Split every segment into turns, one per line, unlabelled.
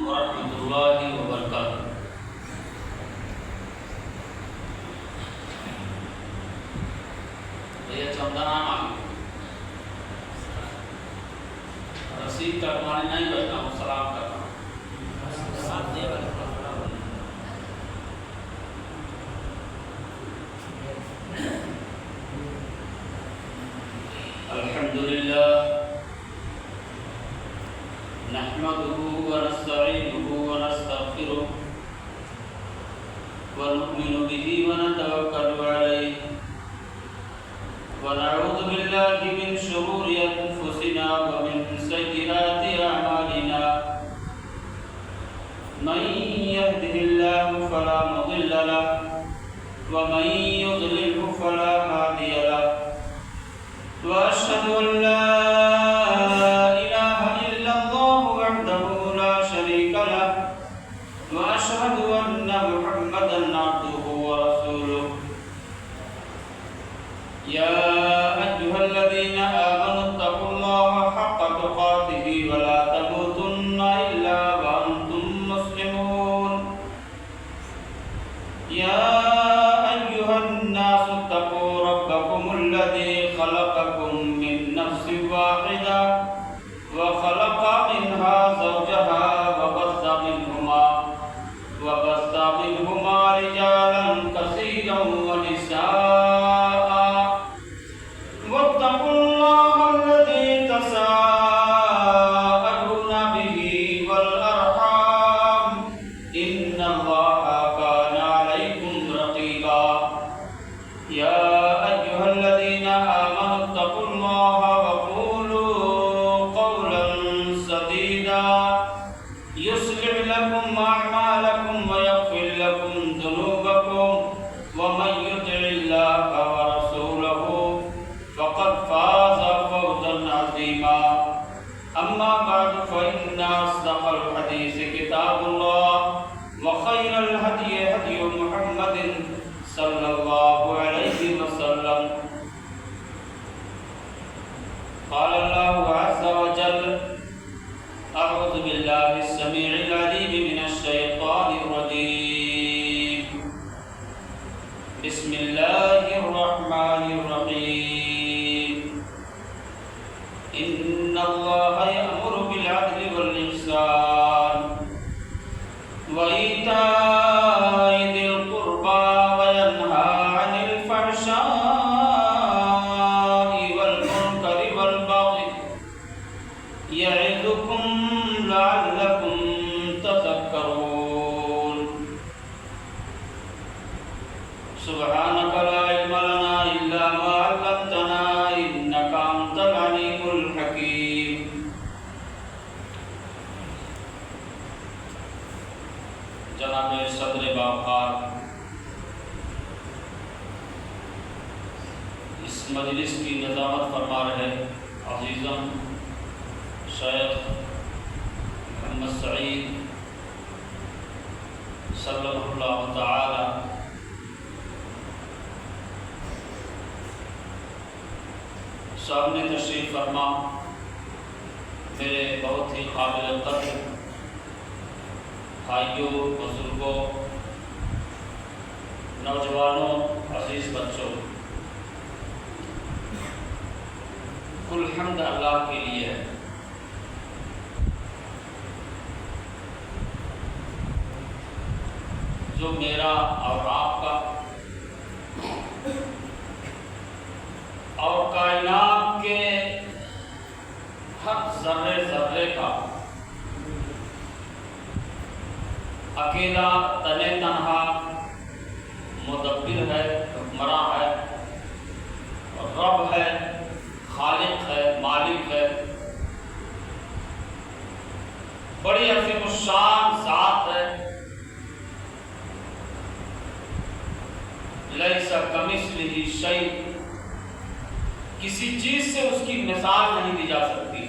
ورحمۃ اللہ وبرکاتہ۔ یہ چمدنا مانگ رسید کٹوانے نہیں بیٹھا ہوں، سلام کرتا ہوں۔ الحمدللہ نحمده ونستعینه ونستغفره ونؤمن به ونتوکل علیہ ونعوذ باللہ من شرور انفسنا ومن سیئات اعمالنا من يهده الله فلا مضل له ومن يضلل فلا هادي له واشهد ان لا اله الا الله وحده لا شريك له واشهد ان محمدا عبده ورسوله يا ايها الذين امنوا اتقوا الله حق تقاته ولا تموتن الا وانتم مسلمون يا ايها الناس اتقوا ربكم الذي خلقكم من نفس واحدة وخلق منها زوجها وبث منهما رجالا كثيرا ونساء واتقوا الله الذي تساءلون به والأرحام إن الله كان عليكم رقيبا يا أيها الذين آمنوا اتقوا الله وقولوا قولا سديدا يصلح لكم أعمالكم ويغفر لكم ذنوبكم ومن يطع الله ورسوله فقد فاز فوزا عظيما أما بعد فإن أصدق الحديث كتاب الله وخير الهدي هدي محمد صلى الله عليه وسلم قال الله عز وجل أعوذ بالله السميع العليم من الشيطان الرجيم بسم الله الرحمن الرحيم إن الله يأمر بالعدل والإحسان وإيتاء ذي القربى وينهى عن الفحشاء والمنكر والبغي يعظكم لعلكم تذكرون سبحانك لا علم لنا إلا ما علمتنا إنك أنت العليم الحكيم جناب صدر باوقار اس مجلس کی نظامت فرما رہے عزیزم شیخ محمد سعید صلی اللہ تعالی سامنے تشریف فرما، میرے بہت ہی قابل قدر بھائیوں، بزرگوں، نوجوانوں، عزیز بچوں، کل حمد اللہ کے لیے ہے۔ جو میرا اور آپ کا اور کائنات کے ہر ذرے ذرے کا اکیلا تنے تنہا مدبر ہے، حکمراں ہے، رب ہے، خالق ہے، مالک ہے، بڑی عظیم الشان ذات ہے، لیس کمثلہ شیء، کسی چیز سے اس کی مثال نہیں دی جا سکتی۔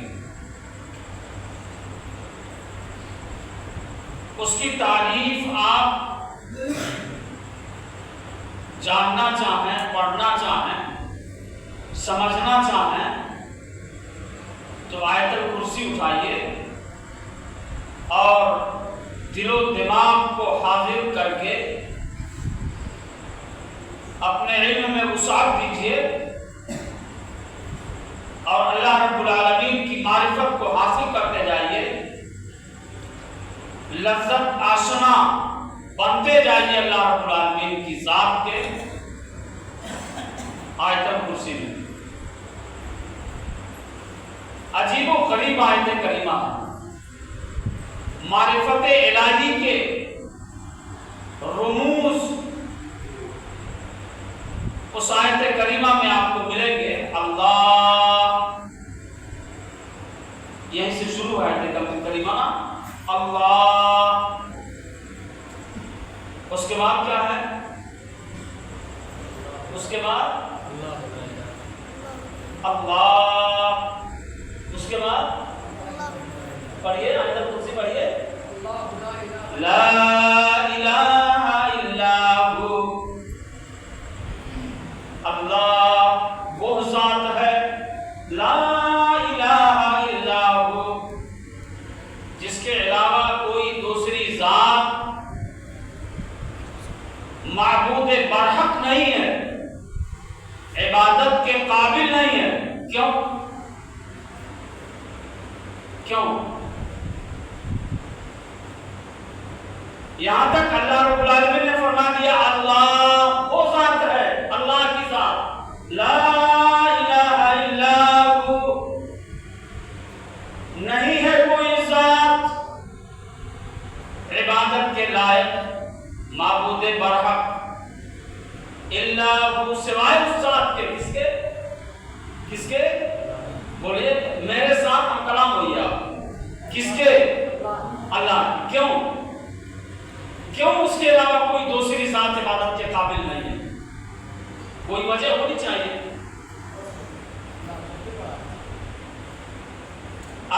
اس کی تعریف آپ جاننا چاہیں، پڑھنا چاہیں، سمجھنا چاہیں تو آیت الکرسی اٹھائیے اور دل و دماغ کو حاضر کر کے اپنے علم میں وسعت دیجیے اور اللہ رب العالمین کی معرفت کو حاصل کرتے جائیے، لذت آشنا بنتے جائیے اللہ رب العالمین کی ذات کے۔ آیت الکرسی میں عجیب و غریب آیت کریمہ معرفت الہی کے رموز اس آیت کریمہ میں آپ کو ملیں گے۔ اللہ، یہیں سے شروع ہے آیت کریمہ، اللہ، اس کے بعد کیا ہے؟ اس کے بعد اللہ، اس کے بعد پڑھیے آیت الکرسی پڑھیے، لا الہ الا ہو، اللہ وہ ذات ہے، لا الہ الا ہو، جس کے علاوہ کوئی دوسری ذات معبود برحق نہیں ہے، عبادت کے قابل نہیں ہے۔ کیوں؟ کیوں؟ یہاں تک اللہ رب العالمین نے فرما دیا اللہ وہ ذات ہے، اللہ کی ذات، لا الہ الا ہو، نہیں ہے کوئی ذات عبادت کے لائق، معبود برحق، الا ہو، سوائے اس ذات کے۔ کس کے؟ کس کے؟ بولیے میرے ساتھ ہم کلام ہوئی آپ، کس کے؟ اللہ۔ کیوں؟ کیوں اس کے علاوہ کوئی دوسری ذات عبادت کے قابل نہیں ہے؟ کوئی وجہ ہونی چاہیے۔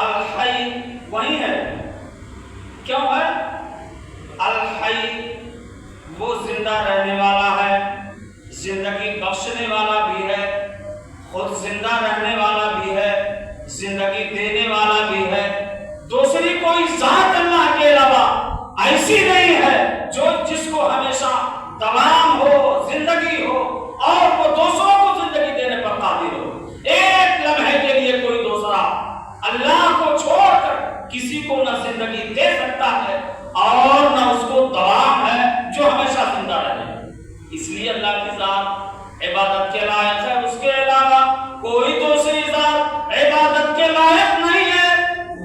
الحی وہی ہے، کیوں ہے؟ الحی وہ زندہ رہنے والا ہے، زندگی بخشنے والا بھی ہے، خود زندہ رہنے والا بھی ہے، زندگی دینے والا بھی ہے۔ دوسری کوئی ذات اللہ کے علاوہ ایسی نہیں ہے جو جس کو ہمیشہ دوام ہو، زندگی ہو اور وہ دوسروں کو زندگی دینے پر قادر ہو۔ ایک لمحے کے لیے کوئی دوسرا اللہ کو چھوڑ کر کسی کو نہ زندگی دے سکتا ہے اور نہ اس کو دوام ہے جو ہمیشہ زندہ رہے۔ اس لیے اللہ کی ذات عبادت کے لائق ہے، اس کے علاوہ کوئی دوسری ذات عبادت کے لائق نہیں ہے۔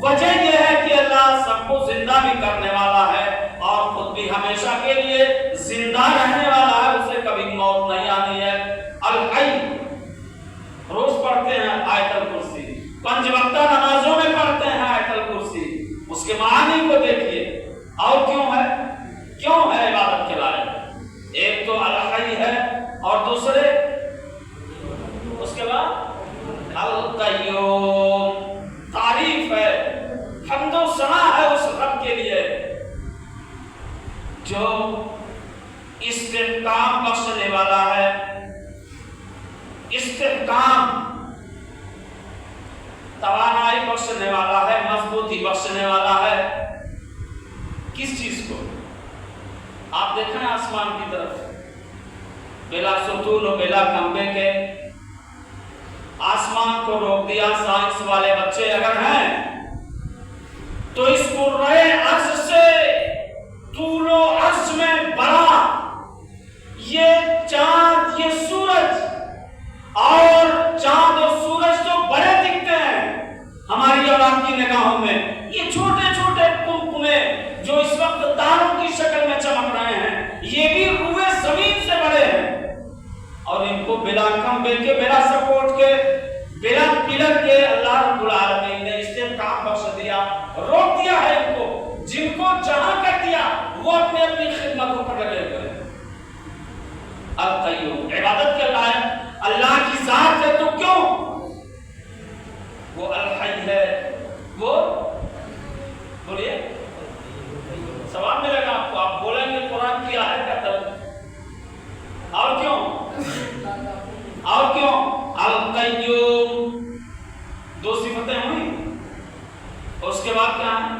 وجہ یہ ہے کہ اللہ سب کو زندہ بھی کرنے والا ہے اور خود بھی ہمیشہ کے لیے زندہ رہنے والا ہے، اسے کبھی موت نہیں آنی ہے۔ الحی روز پڑھتے ہیں آیت الکرسی، 5 وقتہ نمازوں میں پڑھتے ہیں آیت الکرسی، اس کے معنی کو دیکھیے۔ اور کیوں ہے؟ کیوں ہے عبادت کے لائق؟ ایک تو الحی ہے اور دوسرے اس کے بعد القیوم، تعریف ہے، حمد و ثنا ہے اس رب کے لیے جو استحکام بخشنے والا ہے۔ استحکام توانائی بخشنے والا ہے، مضبوطی بخشنے والا ہے۔ کس چیز کو؟ آپ دیکھیں آسمان کی طرف، بلا ستون و بلا کمبے کے آسمان کو روک دیا۔ سائنس والے بچے اگر ہیں تو اس کرۂ ارض سے طول و عرض میں بڑا یہ چاند، یہ سورج، اور چاند اور سورج تو بڑے دکھتے ہیں ہماری اولاد کی نگاہوں میں، یہ چھوٹے چھوٹے قمقمے جو اس وقت تاروں کی شکل میں چمک رہے ہیں یہ بھی روئے زمین سے بڑے ہیں، اور ان کو بلا کمبے کے، بلا سپورٹ کے، بلا پلر کے اللہ رب العالمین نے استحکام بخش دیا، روک دیا ہے ان کو۔ جن کو جہاں کر دیا وہ اپنے اپنی خدمتوں پر لگے ہوئے ہیں۔ القیوم عبادت کے لائق اللہ کی ذات ہے، تو کیوں؟ وہ الحی ہے، وہ بولیے سوال ملے گا آپ کو، آپ بولیں گے قرآن کی آیت کا ترجمہ۔ اور کیوں؟ اور کیوں؟ القیوم، 2 صفتیں ہوئی، اس کے بعد کیا ہے؟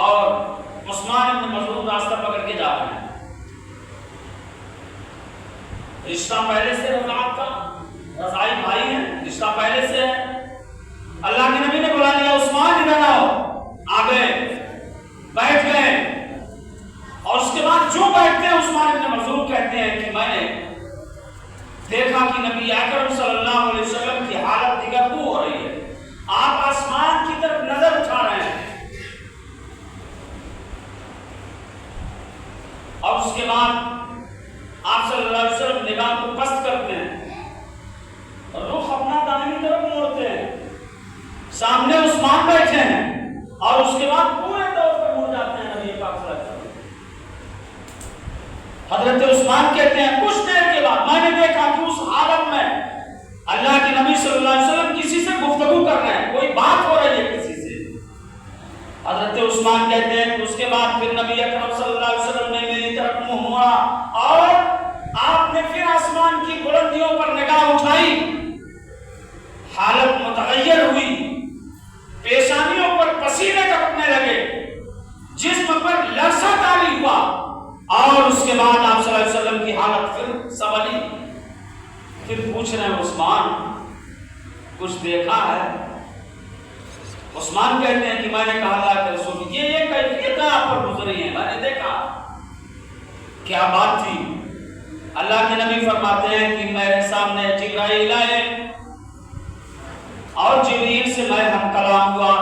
اور عثمان بن مظعون راستہ پکڑ کے جا رہے ہیں. رشتہ پہلے سے رضاعت کا، رضائی بھائی ہیں، رشتہ پہلے سے ہے. اللہ کے نبی نے بلا لیا عثمان ادھر آؤ، آ گئے، بیٹھ گئے. اور اس کے بعد جو بیٹھتے ہیں عثمان بن مظعون کہتے ہیں کہ میں نے دیکھا کہ نبی اکرم صلی اللہ علیہ وسلم کی حالت دگرگوں ہو رہی ہے. آپ آسمان کی طرف نظر اٹھا رہے ہیں اور اس کے بعد آپ صلی اللہ علیہ وسلم نگاہ کو پست کرتے ہیں اور رخ اپنا دائیں طرف موڑتے ہیں. سامنے عثمان بیٹھے ہیں اور اس کے بعد پورے طور پر مڑ جاتے ہیں نبی پاک صلی اللہ علیہ وسلم. حضرت عثمان کہتے ہیں کچھ دیر کے بعد میں نے دیکھا کہ اس حالت میں اللہ کے نبی صلی اللہ علیہ وسلم کسی سے گفتگو کر رہے ہیں، کوئی بات ہو رہی ہے کسی سے. حضرت عثمان کہتے ہیں کہ اس کے بعد پھر نبی اکرم صلی اللہ علیہ وسلم نے میری طرف منہ موڑا اور آپ نے پھر آسمان کی بلندیوں پر نگاہ اٹھائی. حالت متغیر ہوئی، پیشانیوں پر پسینے ٹپکنے لگے، جسم پر لرزہ طاری ہوا اور اس کے بعد آپ صلی اللہ علیہ وسلم کی حالت پھر سنبھلی. پھر پوچھ رہے ہیں عثمان کچھ دیکھا ہے؟ عثمان کہتے ہیں کہ میں نے کہا اللہ کے رسول یہ کیفیت آپ پر گزری ہے، میں نے دیکھا. کیا بات تھی؟ اللہ کے نبی فرماتے ہیں کہ میرے سامنے جبرائیل آئے اور جبرائیل سے میں ہم کلام ہوا،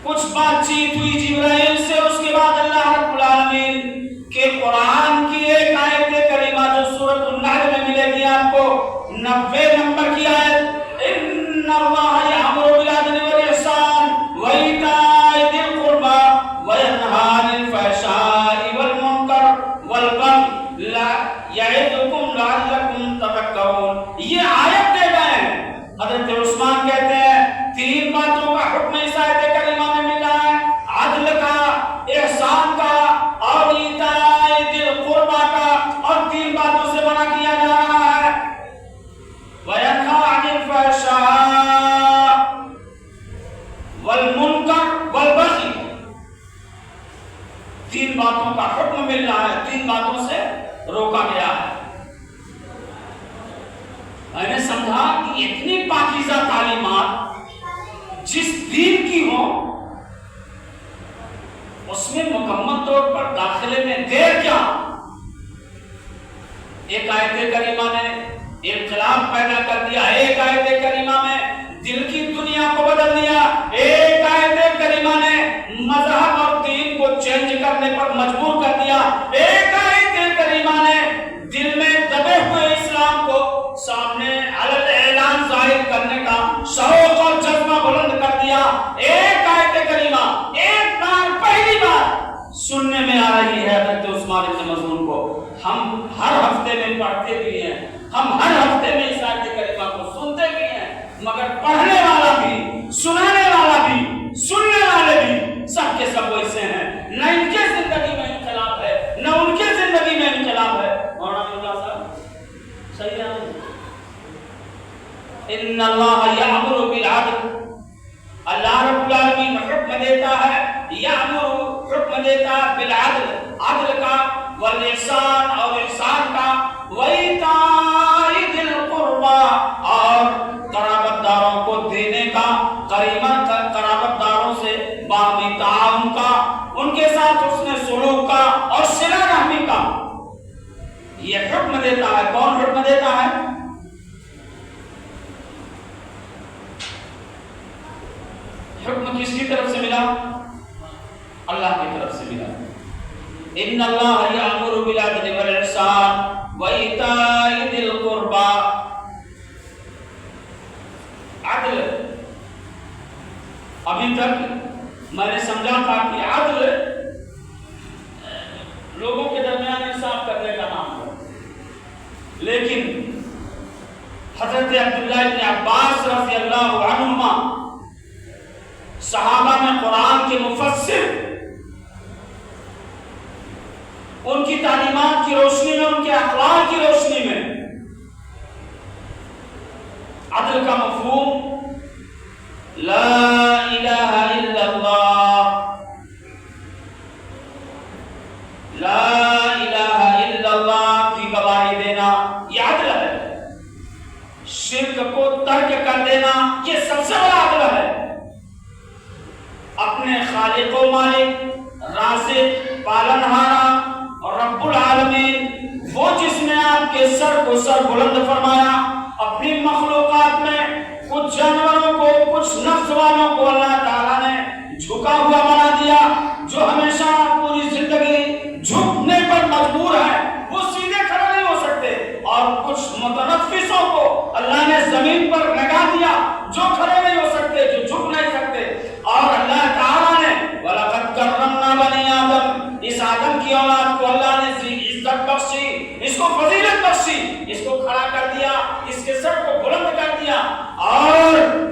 کچھ بات چیت ہوئی جبرائیل سے. اس کے بعد اللہ رب العالمین کے قرآن کی ایک آیت کریمہ جو سورۃ النحل میں ملے گی آپ کو، 90 نمبر کی آیت، ان اللہ یامر بالعدل والاحسان وایتاء ذی القربى وینہی عن الفحشاء والمنکر والبغی یعظکم لعلکم تذکرون. یہ آیت دے گئے ہیں. حضرت عثمان کہتے ہیں 3 باتوں کا حکم اس آیت کریمہ میں ملا ہے، عدل کا، احسان کا اور ایتاء ذی القربى کا، اور 3 باتوں سے منع کیا جا رہا ہے. وینہی عن الفحشاء والمنکر والبغی، 3 باتوں کا حکم مل رہا ہے، 3 باتوں سے روکا گیا ہے. میں نے سمجھا کہ اتنی پاکیزہ تعلیمات جس دین کی ہوں اس میں مکمل طور پر داخلے میں دیر کیا. ایک آیت کریمہ نے انقلاب پیدا کر دیا، ایک آیت کریمہ میں دل کی دنیا کو بدل دیا، ایک آیت کریمہ نے مذہب اور دین کو چینج کرنے پر مجبور کر دیا، ایک آیت کریمہ نے دل میں دبے ہوئے اسلام کو سامنے علل اعلان ظاہر کرنے کا شوق اور جذبہ بلند کر دیا. ایک آیت کریمہ ایک بار پہلی بار سننے میں آ رہی ہے حضرت عثمان بن مظعون کو. ہم ہر ہفتے میں پڑھتے بھی ہیں، ہم ہر ہفتے میں اس آیت کریمہ کو سنتے بھی ہیں، مگر پڑھنے والا بھی، سنانے والا بھی، سننے والے بھی سب کے سب ویسے ہیں. نہ ان کے زندگی میں انقلاب ہے، نہ ان کے زندگی میں انقلاب ہے. مولانا اللہ صاحب صحیح ہے. ان اللہ یامر بالعدل، اللہ رب العالمین حکم دیتا ہے، یامر حکم دیتا ہے بالعدل، عدل کا، والاحسان اور احسان کا، وایتاء ذی القربى اور قرابت داروں کو دینے کا، قرابت داروں سے باہمی تعاون کا، ان کے ساتھ حسن سلوک کا اور صلہ رحمی کا. یہ حکم دیتا ہے. کون حکم دیتا ہے؟ حکم کس کی طرف سے ملا؟ اللہ کی طرف سے ملا. ان اللہ یامر بالعدل والاحسان وایتاء ذی القربى. عدل، ابھی تک میں نے سمجھا تھا کہ عدل لوگوں کے درمیان انصاف کرنے کا نام ہے، لیکن حضرت عبداللہ بن عباس رضی اللہ عنہما صحابہ میں قرآن کے مفسر، ان کی تعلیمات کی روشنی میں، ان کے اقوال کی روشنی میں عدل کا مفہوم لا الہ الا اللہ، لا الہ الا اللہ کی گواہی دینا یہ عدل ہے۔ شرک کو ترک کر دینا یہ سب سے بڑا عدل ہے۔ اپنے خالق و مالک، رازق، پالنہارا اور رب العالمین، وہ جس نے آپ کے سر کو سر بلند فرمایا، اپنی مخلوقات میں کچھ جانوروں کو، کچھ نفس والوں کو اللہ تعالیٰ نے جھکا ہوا بنا دیا، جو ہمیشہ پوری زندگی جھکنے پر مجبور ہے، وہ سیدھے کھڑے نہیں ہو سکتے، اور کچھ متنفسوں کو اللہ نے زمین پر لگا دیا جو کھڑے نہیں ہو سکتے، جو جھک نہیں سکتے۔ اور اللہ تعالیٰ نے وَلَقَدْ كَرَّمْنَا بَنِي آدم، اس آدم کی اولاد کو اللہ نے عزت بخشی، اس کو فضیلت بخشی، اس کو کھڑا کر دیا، اس کے سر کو بلند کر دیا، اور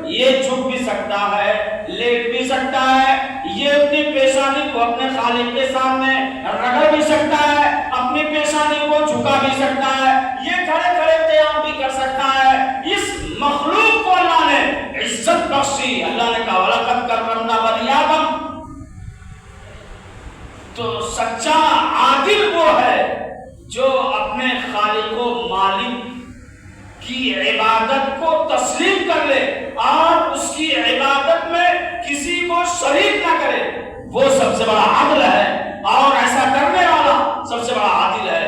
یہ جھک بھی سکتا ہے، لیٹ بھی سکتا ہے، یہ اپنی پیشانی کو اپنے خالق کے سامنے رگڑ بھی سکتا ہے، اپنی پیشانی کو جھکا بھی سکتا ہے، یہ کھڑے کھڑے قیام بھی کر سکتا ہے۔ اس مخلوق کو اللہ نے عزت بخشی۔ اللہ نے کہا وَلَقَدْ كَرَّمْنَا بَنِي آدم۔ تو سچا عادل وہ ہے جو اپنے خالق و مالک کی عبادت کو تسلیم کر لے اور اس کی عبادت میں کسی کو شریک نہ کرے، وہ سب سے بڑا عادل ہے، اور ایسا کرنے والا سب سے بڑا عادل ہے۔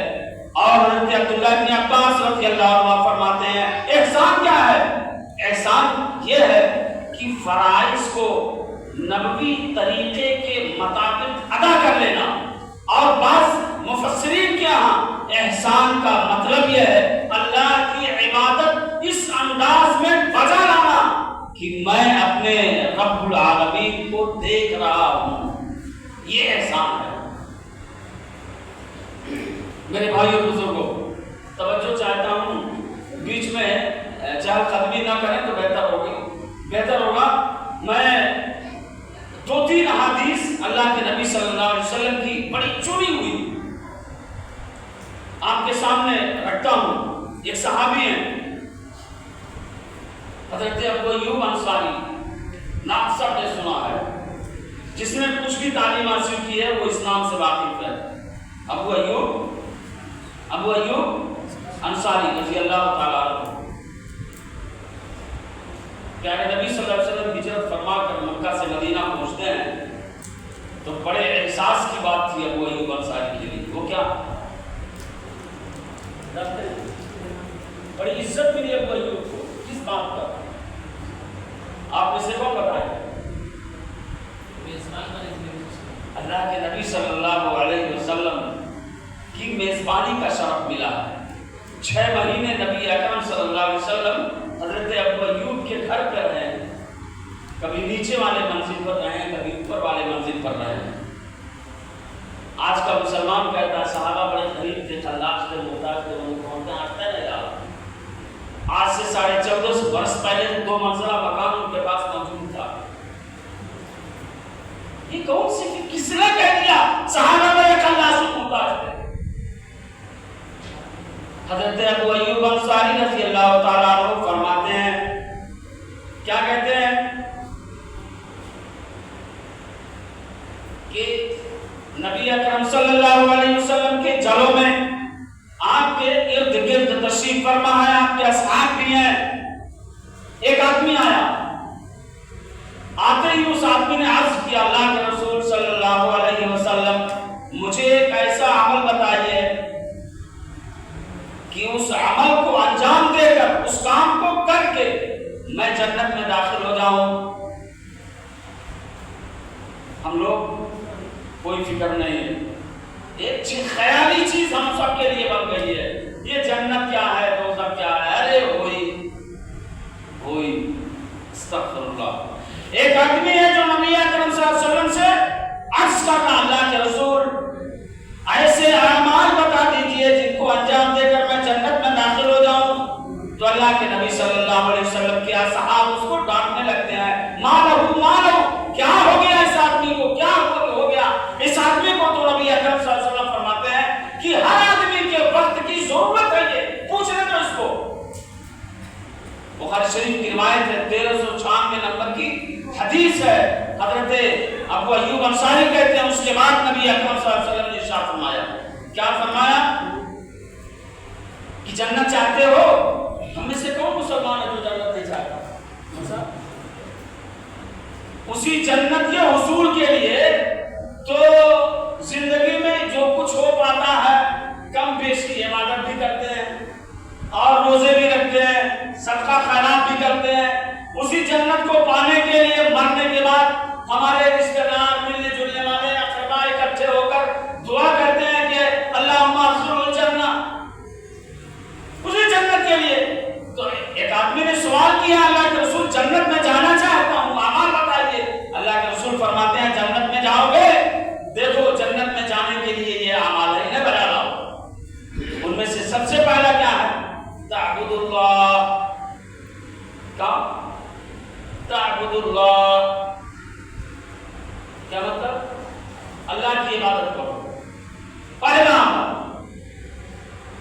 اور حضرت عبداللہ بن عباس رضی اللہ عنہ فرماتے ہیں احسان کیا ہے؟ احسان یہ ہے کہ فرائض کو نبوی طریقے کے مطابق ادا کر لینا، اور بعض مفسرین کے ہاں احسان کا مطلب یہ ہے اللہ کی عبادت اس انداز میں بجا لانا کہ میں اپنے رب العالمین کو دیکھ رہا ہوں، یہ احسان ہے۔ میرے بھائیوں بزرگوں، توجہ چاہتا ہوں، بیچ میں چہل قدمی نہ کریں تو بہتر ہوگا۔ میں دو تین احادیث اللہ کے نبی صلی اللہ علیہ وسلم کی بڑی چنی ہوئی آپ کے سامنے رکھتا ہوں۔ ایک صحابی ہیں حضرت ابو ایوب انصاری، نام سب نے سنا ہے، جس نے کچھ بھی تعلیم حاصل کی ہے وہ اس نام سے واقف ہے، ابو ایوب انصاری رضی اللہ تعالیٰ عنہ۔ پیارے نبی صلی اللہ علیہ وسلم ہجرت فرما کر مکہ سے مدینہ پہنچتے ہیں تو بڑے احساس کی بات تھی ابو ایوب انصاری کے لیے۔ وہ کیا؟ بڑی عزت ملی ابو ایوب کو، کس بات کا؟ آپ میں سے کون بتائے؟ اللہ کے نبی صلی اللہ علیہ وسلم کی میزبانی کا شرف ملا ہے۔ 6 مہینے نبی اکرم صلی اللہ علیہ وسلم حضرت ابو ایوب کے گھر پر رہے، کبھی نیچے والے منزل پر رہے، کبھی اوپر والے منزل پر رہے۔ آج کا مسلمان کہتا ہے صحابہ بڑے غریب تھے، خلاق تھے، محتاج تھے، ان کو ہٹتا نہیں رہا۔ آج سے 14.5 برس پہلے 2 منزلہ مکان ان کے پاس موجود تھا۔ یہ کون سی کس نے کہہ دیا صحابہ بڑے خلاق سے محتاج تھے؟ حضرت ابو ایوب انصاری رضی اللہ تعالیٰ عنہ فرماتے ہیں، کیا کہتے ہیں کہ نبی اکرم صلی اللہ علیہ وسلم کے جلوں میں آپ کے ارد گرد تشریف فرما ہے، آپ کے اصحاب بھی ہیں۔ ایک آدمی آیا، آتے ہی اس آدمی نے عرض کیا اللہ کے رسول صلی اللہ علیہ وسلم مجھے ایک ایسا عمل بتائیے کہ اس عمل کو انجام دے کر، اس کام کو کر کے میں جنت میں داخل ہو جاؤں۔ ہم لوگ کوئی فکر نہیں ہے، ایک خیالی چیز ہم سب کے لیے بن گئی ہے، یہ جنت کیا ہے، دوزخ کیا ہے، ارے ہوئی استغفر اللہ۔ ایک آدمی ہے جو نبی اکرم صلی اللہ علیہ وسلم سے عرض کرنا اللہ کے رسول ایسے اعمال بتا دیجئے جن کو انجام دے کر میں جنت میں داخل ہو جاؤں۔ تو اللہ کے نبی صلی اللہ علیہ وسلم کے اصحاب اس کو ڈانٹنے لگتے ہیں، مالو کیا ہو گیا اس آدمی کو، کیا ہو گیا اس آدمی کو؟ تو نبی اکرم صلی اللہ علیہ وسلم فرماتے ہیں کہ ہر آدمی کے وقت کی ضرورت ہے، یہ پوچھنے تو اس کو۔ بخاری شریف کی روایت ہے 1396 نمبر کی، حضرت ابو ایوب انصاری کہتے ہیں اس کے بعد نبی اکرم صلی اللہ علیہ وسلم نے ارشاد فرمایا، کیا فرمایا کہ جنت چاہتے ہو؟ ہم میں سے کون مسلمان ہے جو جنت نہیں چاہتا؟ اسی جنت کے حصول کے لیے تو زندگی میں جو کچھ ہو پاتا ہے کم بیش کی عبادت بھی کرتے ہیں اور روزے بھی رکھتے ہیں، صدقہ خیرات بھی کرتے ہیں۔ اسی جنت کو پانے کے لیے مرنے کے بعد ہمارے رشتہ دار ملنے جلنے والے اقرباء اکٹھے ہو کر دعا کرتے ہیں کہ اللہم ادخلہ الجنہ، اسی جنت کے لیے۔ تو ایک آدمی نے سوال کیا، اللہ کے رسول جنت میں جانا چاہتا ہوں، اعمال بتائیے۔ اللہ کے رسول فرماتے ہیں جنت میں جاؤ گے، دیکھو جنت میں جانے کے لیے یہ اعمال ہے، انہیں بتا لاؤ۔ ان میں سے سب سے پہلا کیا ہے؟ تعبد اللہ، تعبد اللہ، کیا مطلب؟ اللہ کی عبادت کرو۔ پہلا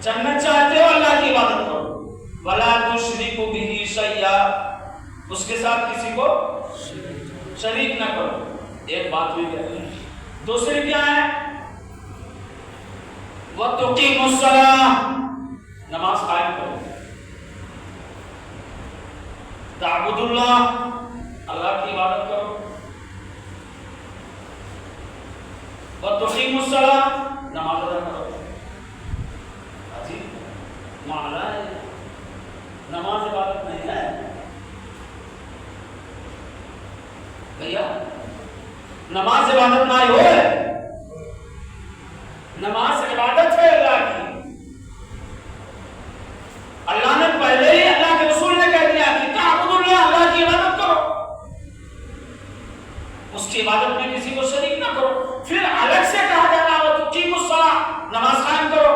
جنت چاہتے ہو اللہ کی عبادت کرو۔ ولا تشرکوا بہ شیئا، اس کے ساتھ کسی کو شریک نہ کرو۔ ایک بات ہوئی ہے۔ دوسری کیا ہے؟ وتقیموا الصلاۃ، نماز قائم کرو۔ تعبد اللہ، اللہ کی عبادت کرو۔ وتقیموا الصلاۃ، نماز ادا کرو۔ عجیب معاملہ ہے، نماز عبادت نہیں ہے بھیا، نماز عبادت نہ ہو، نماز عبادت ہے اللہ کی۔ اللہ نے پہلے ہی، اللہ کے رسول نے کہہ دیا کہ تعبد اللہ، اللہ کی عبادت کرو، اس کی عبادت میں کسی کو شریک نہ کرو۔ پھر الگ سے کہا جا رہا ہے تقیموا الصلاۃ، نماز قائم کرو۔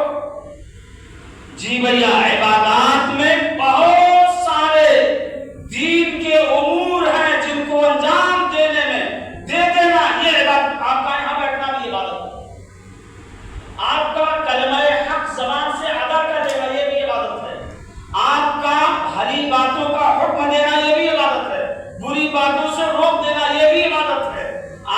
جی بھیا، عبادات میں بہت سارے دین کے امور ہیں جن کو انجام دینے میں دے دینا یہ عبادت۔ آپ کا یہاں بیٹھنا بھی عبادت ہے، آپ کا کلمہ حق زبان سے ادا کر دینا یہ بھی عبادت ہے، آپ کا بھلی باتوں کا حکم دینا یہ بھی عبادت ہے، بری باتوں سے روک دینا یہ بھی عبادت ہے،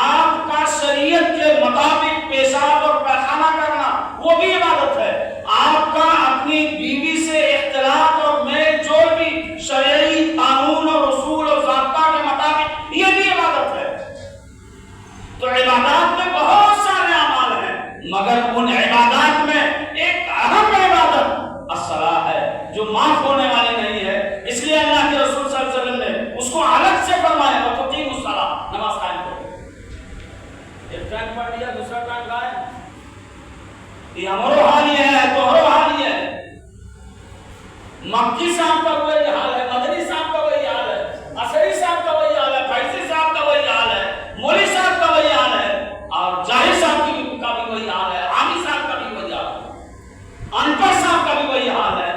آپ کا شریعت کے مطابق پیشاب اور پیخانہ کرنا وہ بھی عبادت ہے، آپ کا اپنی بیوی سے اختلاط اور میل جول بھی شرعی قانون اور اصول اور ضابطہ کے مطابق یہ بھی عبادت ہے۔ تو عبادات میں بہت سارے اعمال ہیں، مگر ان عبادات میں ایک اہم عبادت الصلاۃ ہے جو معاف ہونے والی نہیں ہے۔ اس لیے اللہ کے رسول صلی اللہ علیہ وسلم نے اس کو الگ سے فرمایا وتقیموا الصلاۃ، نماز قائم کرو۔ ایک ٹائم پڑھ لیا، دوسرا ٹائم کا ہے، یہ ہمارو حال یہ ہے، تمہارو حال یہ ہے۔ مکی صاحب کا وہی حال ہے، مدنی صاحب کا وہی حال ہے، اثری صاحب کا وہی حال ہے، فیضی صاحب کا وہی حال ہے، مولوی صاحب کا وہی حال ہے، اور جاہر صاحب کا بھی وہی حال ہے، عامی صاحب کا بھی وہی حال ہے، ان پڑھ صاحب کا بھی وہی حال ہے۔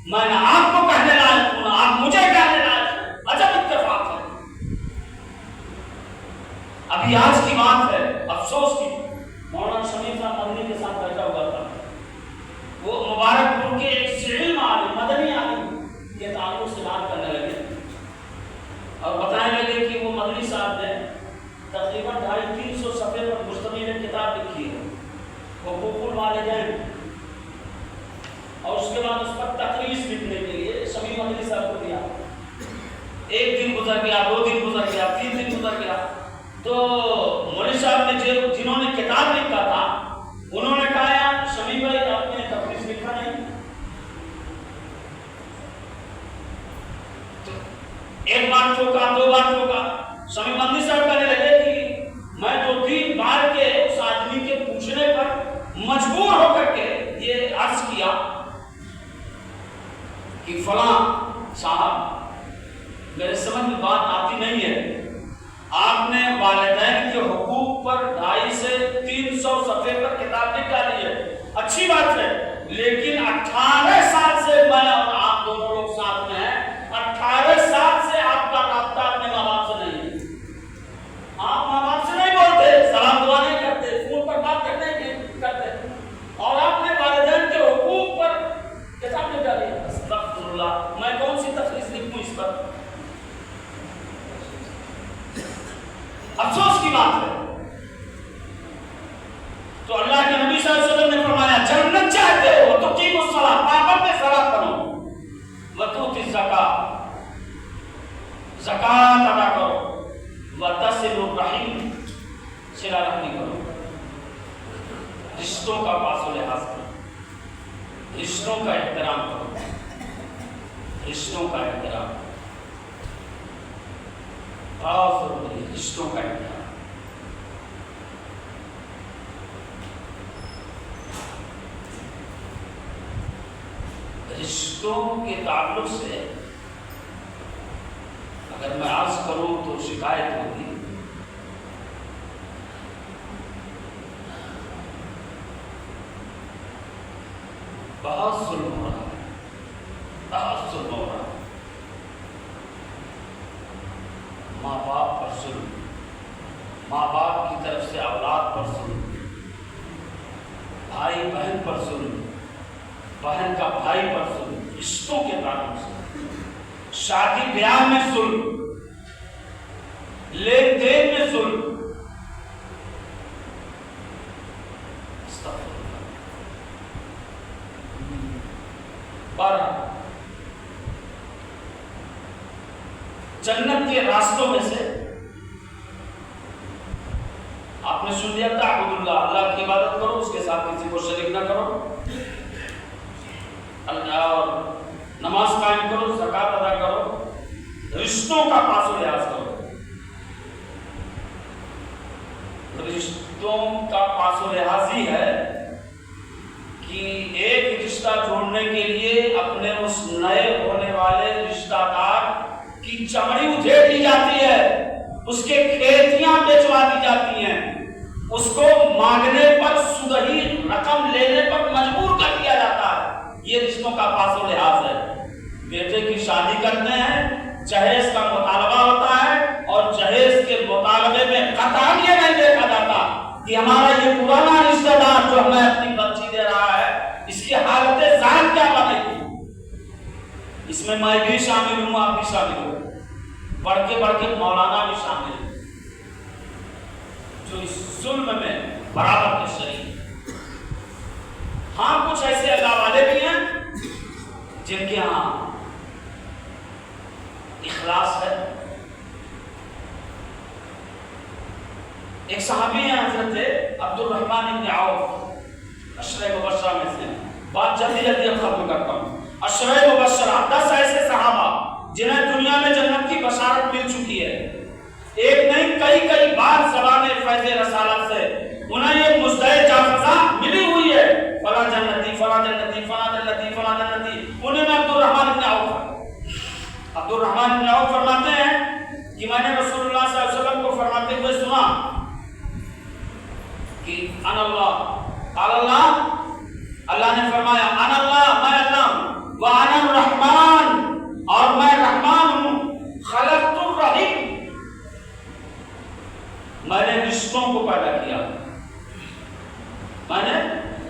میں نے آپ کو کہنے لائق ہوں، آپ مجھے کہنے لائق ہیں، عجب اتفاق ہے۔ ابھی آج کی بات ہے، افسوس کی، مولانا شمیم صاحب مدنی کے ساتھ بیٹھا ہوا تھا، وہ مبارک پور کے ایک علم عالم، مدنی عالم کے تعلق سے بات کرنے لگے اور بتانے لگے کہ وہ مدنی صاحب نے تقریباً 250-300 صفحے پر مشتمل ایک کتاب لکھی ہے، حقوق الوالدین، اور اس کے بعد اس پر تقریض لکھنے کے لیے شمیم مدنی صاحب کو دیا۔ ایک دن گزر گیا، 2 دن گزر گیا، 3 دن گزر گیا، تو مولوی صاحب نے جنہوں نے کتاب لکھا تھا انہوں نے کہا یار شمیم بھائی آپ نے تقریض لکھا نہیں۔ ایک بار ٹھوکا، 2 بار ٹھوکا، شمیم مدنی صاحب کہنے لگے کہ میں 2-3 بار کے اس آدمی کے پوچھنے پر مجبور ہو کر کے یہ عرض کیا کہ فلاں صاحب میرے سمجھ میں بات آتی نہیں ہے، آپ نے والدین کے حقوق پر 250 سے 300 صفحے پر کتاب لکھ ڈالی ہے، اچھی بات ہے، لیکن 18 سال سے میں اور آپ دونوں لوگ ساتھ میں ہیں، 18 سال سے آپ کا رابطہ اپنے ماں باپ سے نہیں ہے، آپ ماں باپ سے نہیں بولتے، سلام دعا نہیں کرتے، فون پر بات نہیں کرتے، اور آپ نے والدین کے حقوق پر کتاب لکھ ڈالی ہے۔ استغفر اللہ، میں کون سی تخلیص لکھوں اس پر؟ افسوس کی بات ہے. تو اللہ کے نبی صلی اللہ علیہ وسلم نے فرمایا جنت چاہتے ہو تو تقیم الصلاۃ، پابند صلاۃ کرو، وتؤتی الزکاۃ، زکات ادا کرو، وتصل الرحم، صلہ رحمی کرو، رشتوں کا پاس و لحاظ کرو، رشتوں کا احترام کرو، رشتوں کا احترام بہت ضروری ہے. رشتوں کا احترام. رشتوں کے تعلق سے اگر میں عرض کروں تو شکایت ہوگی. بہت ظلم ہو رہا ہے، بہت ظلم ہو رہا ہے. ماں باپ پر ظلم، ماں باپ کی طرف سے اولاد پر ظلم، بھائی بہن پر ظلم، بہن کا بھائی پر ظلم، رشتوں کے تعلق سے، شادی بیاہ میں ظلم، لین دین میں ظلم. جنت کے راستوں میں سے آپ نے سن لیا تعبد اللہ، اللہ کی عبادت کرو، اس کے ساتھ کسی کو شریک نہ کرو، اور نماز قائم کرو، زکات ادا کرو، رشتوں کا پاس و لحاظ کرو. رشتوں کا پاس و لحاظ ہی ہے کہ ایک رشتہ جوڑنے کے لیے اپنے اس نئے ہونے والے رشتہ دار کی چمڑی ادھیڑ دی جاتی ہے، اس کے کھیتیاں بیچوا دی جاتی ہیں، اس کو مانگنے پر سودی رقم لینے پر مجبور کر دیا جاتا ہے. یہ رشتوں کا پاس و لحاظ ہے. بیٹے کی شادی کرتے ہیں، جہیز کا مطالبہ ہوتا ہے، اور جہیز کے مطالبے میں قطعاً یہ نہیں دیکھا جاتا کہ ہمارا یہ پرانا رشتہ دار جو ہمیں اپنی بچی دے رہا ہے اس کی حالت ذات کیا بنے گی. اس میں میں بھی شامل ہوں، آپ بھی شامل ہوں، بڑھ کے مولانا بھی شامل ہیں جو اس ظلم میں برابر کے شریک. ہاں کچھ ایسے اللہ والے بھی ہیں جن کے ہاں اخلاص ہے. ایک صحابی ہیں حضرت عبد الرحمن بن عوف، عشرہ مبشرہ میں سے. بات جلدی ختم کرتا ہوں. عشرہ مبشرہ 10 ایسے صحابہ جنہیں دنیا میں جنت کی بشارت مل چکی ہے. ایک نہیں کئی بار زبان فیض رسالت سے انہیں یہ مزدہ جافزہ ملی ہوئی ہے، فلاں جنتی فلاں جنتی فلاں جنتی فلاں جنتی. انہیں میں عبد الرحمن بن عوف فرماتے ہیں کہ میں نے رسول اللہ صلی اللہ علیہ وسلم کو فرماتے ہوئے سنا کہ ان اللہ قال اللہ، اللہ نے فرمایا ان اللہ، میں اللہ ہوں، وانا الرحمن، اور میں رحمان ہوں، خلقت الرحیم، میں نے رشتوں کو پیدا کیا، میں نے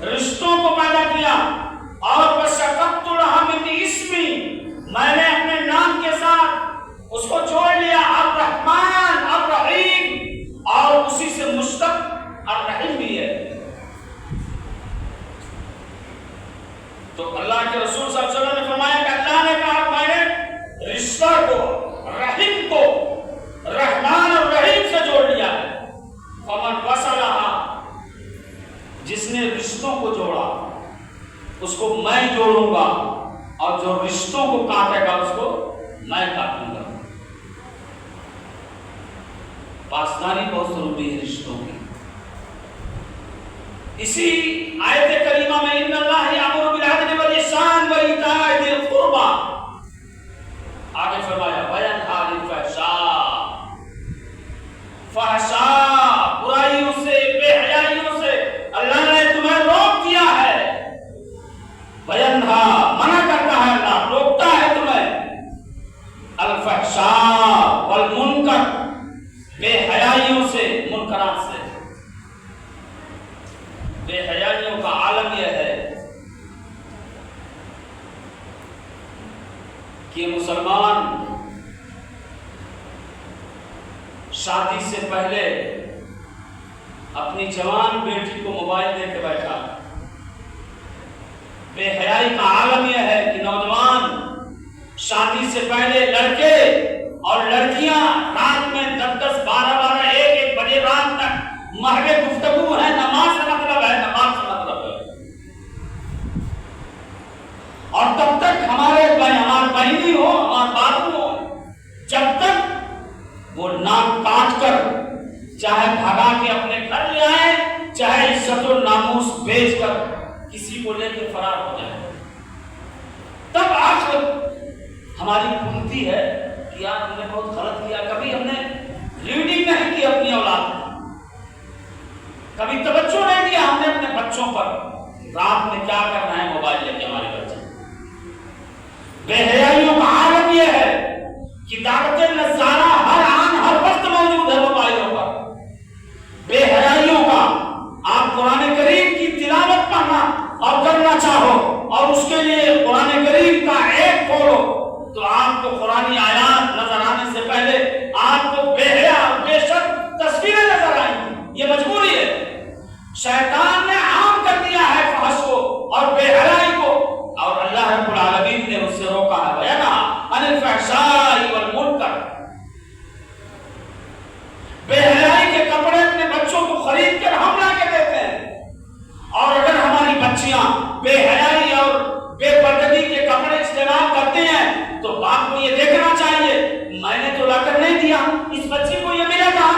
رشتوں کو پیدا کیا. اور وشققت لها من اسمی، میں نے اپنے نام کے ساتھ اس کو جوڑ لیا الرحمن الرحیم، اور اسی سے مشتق الرحیم بھی ہے. تو اللہ کے رسول صلی اللہ علیہ وسلم نے فرمایا کہ اللہ نے کہا میں نے رشتہ کو، رحیم کو رحمان اور رحیم سے جوڑ لیا ہے. فمن وصلها، جس نے رشتوں کو جوڑا اس کو میں جوڑوں گا، اور جو رشتوں کو کاٹے گا اس کو میں کاٹوں گا. پاسداری بہت ضروری ہے رشتوں کی. اسی آیت کریمہ میں ان اللہ یامر بالعدل والاحسان وایتاء ذی القربى، آگے فرمایا وینہی عن الفحشاء، فحشاء برائیوں سے، بے حیائیوں سے اللہ نے تمہیں روک دیا ہے. وینہی منع کرتا ہے، اللہ روکتا ہے تمہیں. الفحشاء والمنکر، بے حیائیوں سے، منکرات سے. بے حیائیوں کا عالم یہ ہے کہ مسلمان شادی سے پہلے اپنی جوان بیٹی کو موبائل دے کے بیٹھا. بے حیائی کا عالم یہ ہے کہ نوجوان شادی سے پہلے لڑکے اور لڑکیاں رات میں 10-10, 12-12, 1-1 بجے رات تک محو گفتگو ہے. نماز کا مطلب ہے, نماز کا مطلب ہے. اور تب تک ہمارے بہنی ہو, ہمارے بابو ہو, جب تک وہ ناک کاٹ کر چاہے بھگا کے اپنے گھر لے آئے, چاہے عزت و ناموس بیچ کر کسی کو لے کے فرار ہو جائے, تب آخر ہماری کھلتی ہے کہ یار ہم نے بہت غلط کیا. کبھی ہم نے ریڈنگ نہیں کی اپنی اولاد میں, کبھی توجہ نہیں دیا ہم نے اپنے بچوں پر. رات میں کیا کرنا ہے, موبائل لے کے ہمارے بچے. بے حیائیوں کا عالم یہ ہے کہ دعوت نصارہ ہر آن ہر وقت موجود ہے موبائلوں پر. بے حیائیوں کا آپ قرآن کریم کی تلاوت کرنا اور کرنا چاہو اور اس کے لیے قرآن کریم کا ایپ کھولو تو آپ کو قرآنی آیات نظر آنے سے پہلے آپ کو بے حیا بے شک تصویریں نظر آئیں گی. یہ مجبوری ہے. شیطان نے عام کر دیا ہے فحش کو اور بے حیائی کو, اور اللہ رب العالمین نے اس سے روکا ہے. وَيَنْهَا عَنِ الْفَحْشَاءِ وَالْمُنكَرِ. بے حیائی کے کپڑے اپنے بچوں کو خرید کر ہم لا کے دیتے ہیں, اور اگر ہماری بچیاں بے حیائی اور بے پردگی کے کپڑے استعمال کرتے ہیں تو باپ کو یہ دیکھنا چاہیے میں نے تو لا کر نہیں دیا, اس بچی کو یہ ملا تھا.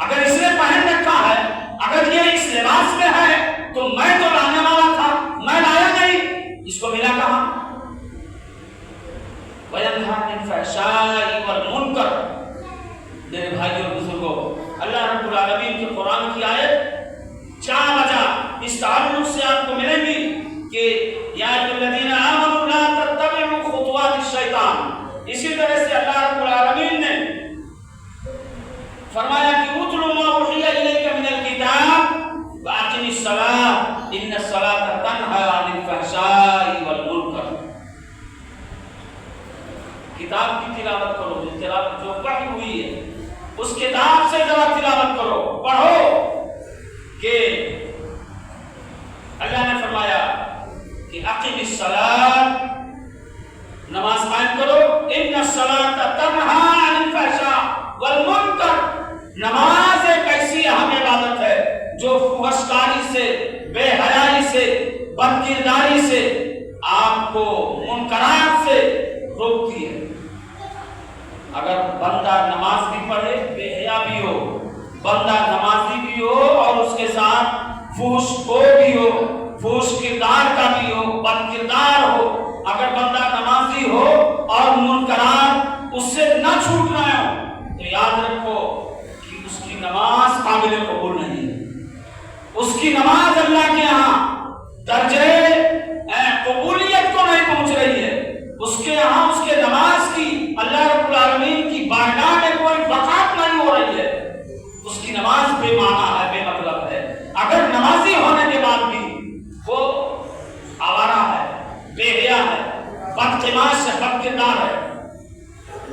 اگر اس نے پہن رکھا ہے, اگر یہ اس لباس میں ہے تو میں تو لانے والا تھا, میں لایا نہیں, اس کو ملا کہاں. وَيَنْهَا عَنِ الْفَحْشَاءِ وَالْمُنكَرِ. میرے بھائیو اور بزرگوں, اللہ رب العالمین کے قرآن کی آیت 4 وجہ اس تعلق سے آپ کو ملیں گی کہ یا الذین آمنوا لا تتبعوا خطوات الشیطان. اسی طرح سے اللہ رب العالمین نے فرمایا کہ اتل ما اوحی الیک من الکتاب واقم الصلاۃ ان الصلاۃ تنہی عن الفحشاء والمنکر. کتاب کی تلاوت کرو, جو پڑھی ہوئی ہے اس کتاب سے ذرا تلاوت کرو, پڑھو. کہ اللہ نے فرمایا کہ اقم الصلاۃ, نماز قائم کرو, ان الصلاۃ تنہی عن الفحشاء والمنکر. نماز ایک ایسی اہم عبادت ہے جو فحش کاری سے, بے حیائی سے, بد کرداری سے, آپ کو منکرات سے روکتی ہے. اگر بندہ نماز بھی پڑھے, بے حیا بھی ہو, بندہ نمازی بھی ہو اور اس کے ساتھ فحش کو بھی ہو, فحش کردار کا بھی ہو, بد کردار ہو, اگر بندہ نمازی ہو اور منکرات اس سے نہ چھوٹ رہے ہو تو یاد رکھو کہ اس کی نماز قابل قبول نہیں ہے. اس کی نماز اللہ کے ہاں درجے قبولیت کو نہیں پہنچ رہی ہے. اس کے یہاں اس کے نماز کی اللہ رب العالمین کی بارگاہ میں کوئی بقات نہیں ہو رہی ہے. اس کی نماز بے معنی ہے, بے مطلب ہے. اگر نمازی ہونے کے بعد بھی وہ آوارہ ہے, بے حیا ہے, بدقماش ہے, بد کردار ہے,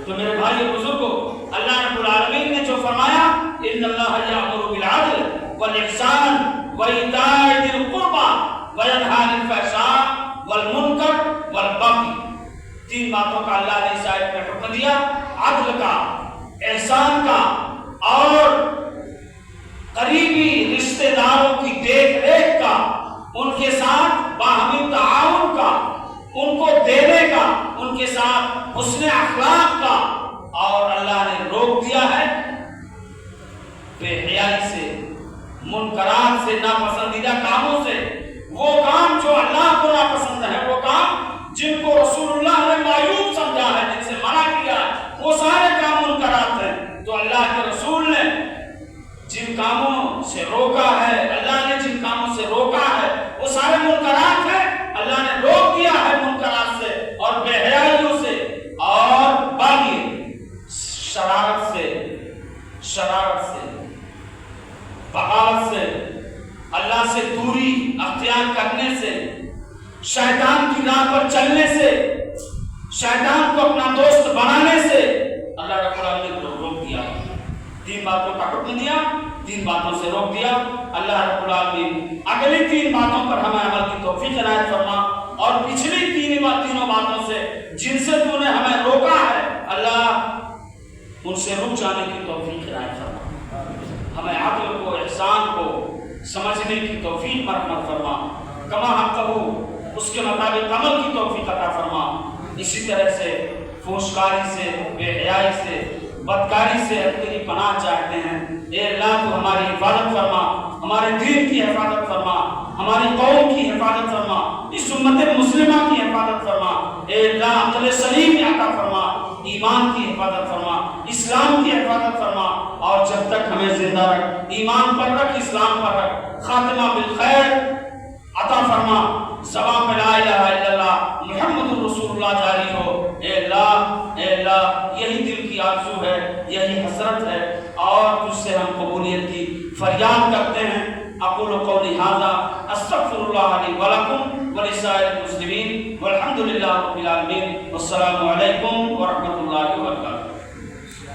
تو میرے بھائی بزرگوں, اللہ رب العالمین نے جو فرمایا ان اللہ یأمر بالعدل والاحسان وایتاء ذی القربى وینہی عن الفحشاء والمنکر والبغی. 3 باتوں کا اللہ نے اس آیت میں حکم دیا, عدل کا, احسان کا اور قریبی رشتہ داروں کی دیکھ ریکھ کا, ان کے ساتھ باہمی تعاون کا, ان کو دینے کا, ان کے ساتھ حسن اخلاق کا. اور اللہ نے روک دیا ہے بے حیائی سے, منکرات سے, ناپسندیدہ کاموں سے. وہ کام جو اللہ کو ناپسند ہے, وہ کام جن کو رسول اللہ نے معیوب سمجھا ہے, جن سے منع کیا ہے, وہ سارے کام منکرات ہیں. تو اللہ کے رسول نے جن کاموں سے روکا ہے, اللہ نے جن کاموں سے روکا ہے وہ سارے منکرات ہیں. اللہ نے روک دیا ہے منکرات سے اور بے حیائیوں سے اور باقی شرارت سے, بغاوت سے, اللہ سے دوری اختیار کرنے سے, شیطان کی راہ پر چلنے سے, شیطان کو اپنا دوست بنانے سے. اللہ رب العالمین نے روک دیا، 3 باتوں کا حکم دیا، 3 باتوں سے روک دیا۔ اللہ رب العالمین اگلی 3 باتوں پر ہمیں عمل کی توفیق عنایت فرما، اور پچھلی تینوں باتوں سے جن سے تو نے ہمیں روکا ہے اللہ ان سے رک جانے کی توفیق عنایت فرما، ہمیں عقل کو احسان کو سمجھنے کی توفیق مرحمت فرما، کما حقہ اس کے مطابق عمل کی توفیق عطا فرما۔ اسی طرح سے فحشکاری سے، بے حیائی سے، بدکاری سے تیری پناہ چاہتے ہیں۔ اے اللہ تو ہماری حفاظت فرما، ہمارے دین کی حفاظت فرما، ہماری قوم کی حفاظت فرما، اس امت مسلمہ کی حفاظت فرما۔ اے اللہ عقل سلیم عطا فرما، ایمان کی حفاظت فرما، اسلام کی حفاظت فرما، اور جب تک ہمیں زندہ رکھ، ایمان پر رکھ، اسلام پر رکھ، خاتمہ بالخیر عطا فرما، زبان پہ لا الہ الا اللہ محمد الرسول اللہ جاری ہو۔ اے اللہ یہی دل کی آرزو ہے، یہی حسرت ہے، اور تجھ سے ہم قبولیت کی فریاد کرتے ہیں۔ اقول قولی ھذا استغفر اللہ لی ولکم ولسائر المسلمین والحمد للہ رب العالمین، والسلام علیکم ورحمۃ اللہ وبرکاتہ۔